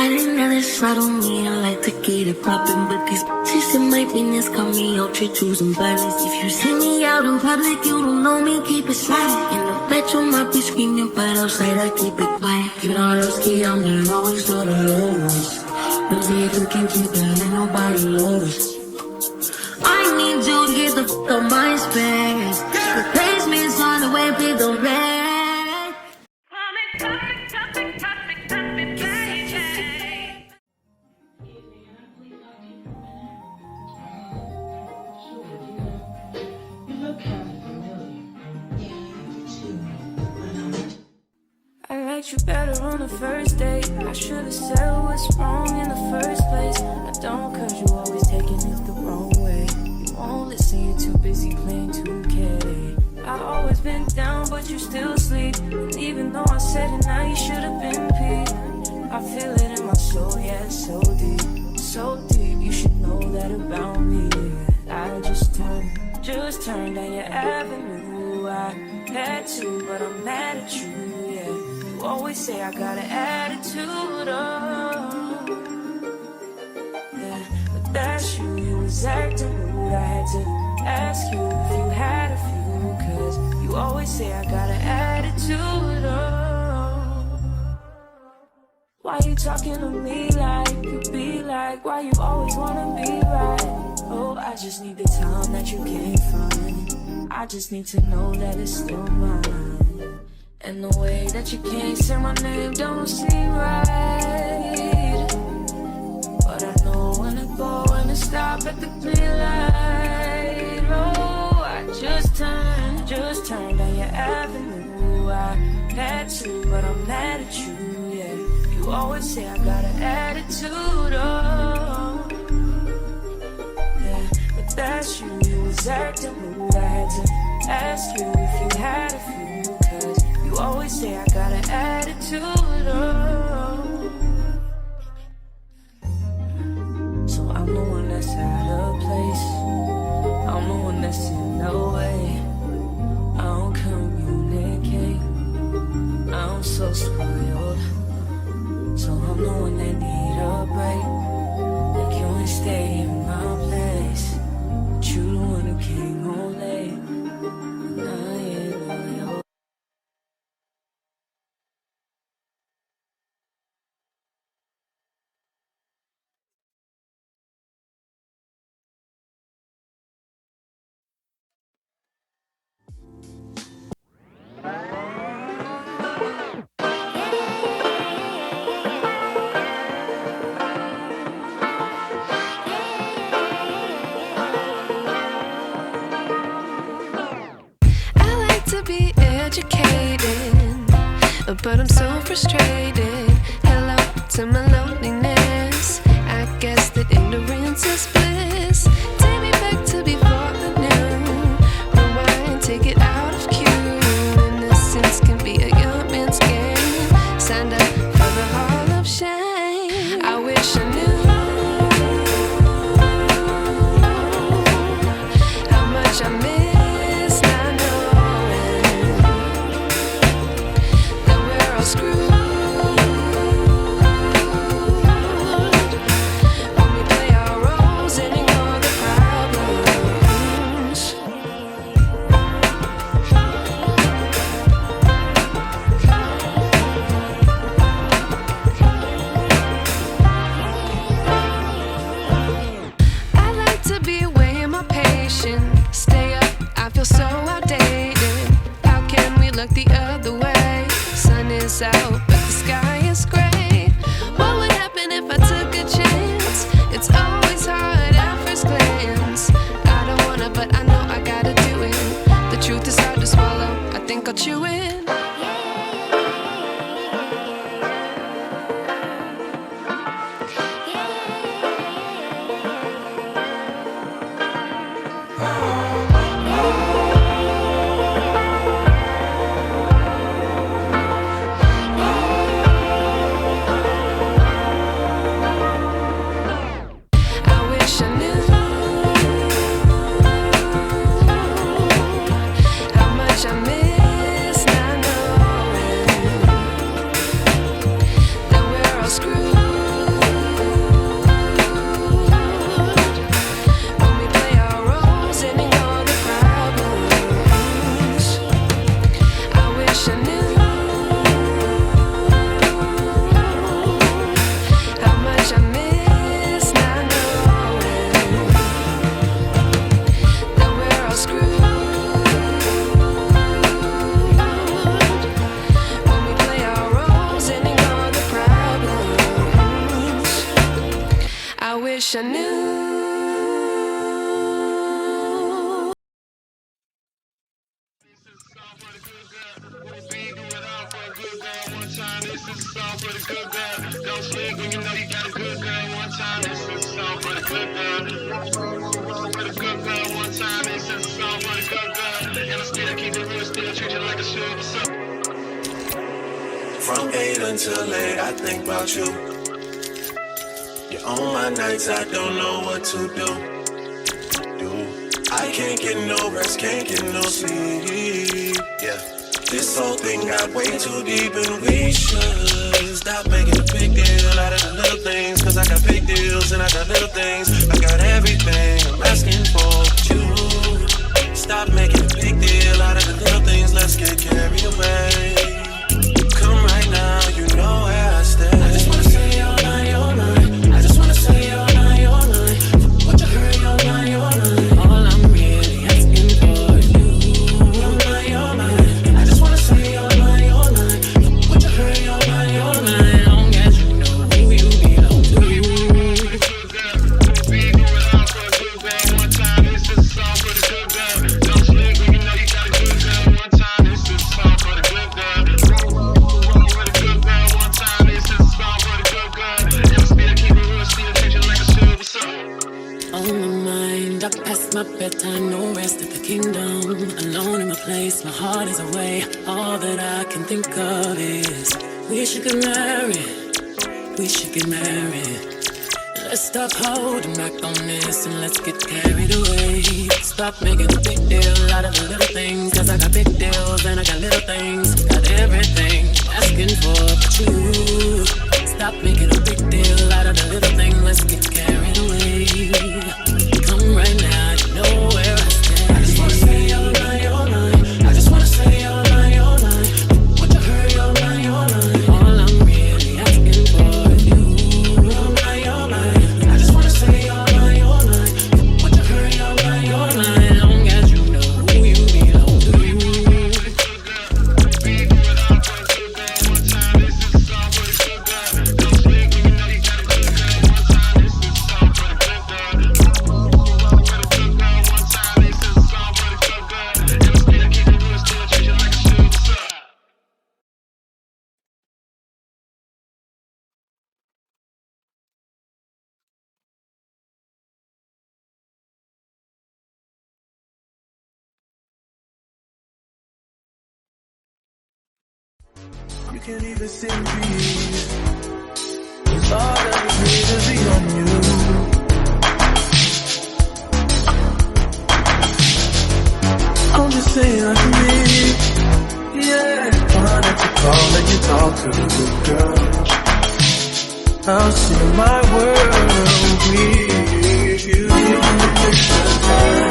got another shot on me, I like to get it poppin'. But these bitches in my business call me out to choosing violence. If you see me out in public, you don't know me, keep it silent. In the bedroom, I be screaming, but outside I keep it quiet. Keep all those kids, I'm there, always for the low ones. Those niggas can keep it, and nobody knows. I need you to get the fuck on my space. Replacement's on the way, please don't rest. I liked you better on the first date. I should've said what's wrong in the first place. I don't, cause you always taking it the wrong way. You won't listen, you're too busy playing 2K. I always been down, but you still sleep. And even though I said it now, you should've been peeved. I feel it in my soul, yeah, it's so deep. So deep, you should know that about me. I just turned down your avenue. I had to, but I'm mad at you, yeah. You always say I got an attitude, oh. Yeah, but that's you, you was acting rude. I had to ask you if you had a few, cause you always say I got an attitude, oh. Why you talking to me like you be like? Why you always wanna be right? Oh, I just need the time that you can't find. I just need to know that it's still mine. And the way that you can't say my name don't seem right. But I know when to go and to stop at the green light. Oh, I just turned down your avenue. I had to, but I'm mad at you, yeah. You always say I got an attitude, oh. Yeah, but that's you, you was acting rude. I had to ask you if you had a few, cause you always say I got an attitude, oh. So I'm the one that's out of place. I'm the one that's in the way. I don't communicate. I'm so spoiled. So I'm the one that need a break. Like you ain't stay in my place, but you the one who came home late. Nah, yeah, nah, yeah. But I'm so frustrated. Hello to my loneliness. I guess that ignorance is bliss. Take me back to before I knew. Rewind, take it out of cue. Innocence can be a young man's game. Signed up for the hall of shame. I wish I knew how much I miss not knowing. Screw wish I knew. Don't sleep when you know you got a good girl. One time, this is a song for the good girl. For the good girl, one time, this is a song for the good girl. And I still keep it real, still treat you like a superstar. From 8 until late, I think about you. You're on my nights, I don't know what to do. I can't get no rest, can't get no sleep. Yeah, this whole thing got way too deep, and we should stop making a big deal out of the little things. Cause I got big deals and I got little things. I got everything I'm asking for you. Stop making a big deal out of the little things. Let's get carried away. Come right now, you know where I stay. I just wanna say all night, all night. I just wanna say all night, all night. What you heard, all night, all night. All I'm really asking for you. All night, all night. I just wanna say all night, all night. What you heard, all night, all night. Long as you know who you belong to. Be going out for a good girl. One time, this is a song for the good girl. Don't sleep when you know you got a good girl. One time, this is a song for the good girl. For the good girl, one time, this is a song for the good girl. And I still keep it real, still treat you like a superstar. On my mind, I passed my bedtime, no rest at the kingdom. Alone in my place, my heart is away. All that I can think of is we should get married, we should get married. Let's stop holding back on this and let's get carried away. Stop making a big deal out of the little things. Cause I got big deals and I got little things. Got everything asking for but you. Stop making a big deal out of the little thing. Let's get carried away. Come right now, you know where I stand. I just wanna say all night, all night. I just wanna say all night, all night. What you heard, all night, all night. All I'm really asking for is you. All night, all night. I just wanna say all night, all night. What you heard, all night, all night. Long as you know who you belong to. Be going out for a good girl. One time, this is a song for the good girl. Don't sleep when you know you got a good girl. One time, this is a song for the good girl. For the good girl, one time, this is a song for the good girl. And I still keep it real, still treat you like a superstar. You can't even see me. Cause all that is need is be on you. I'm just saying I can be. Yeah, fine that you call and you talk to the good girl. I'll see my world with you in the picture.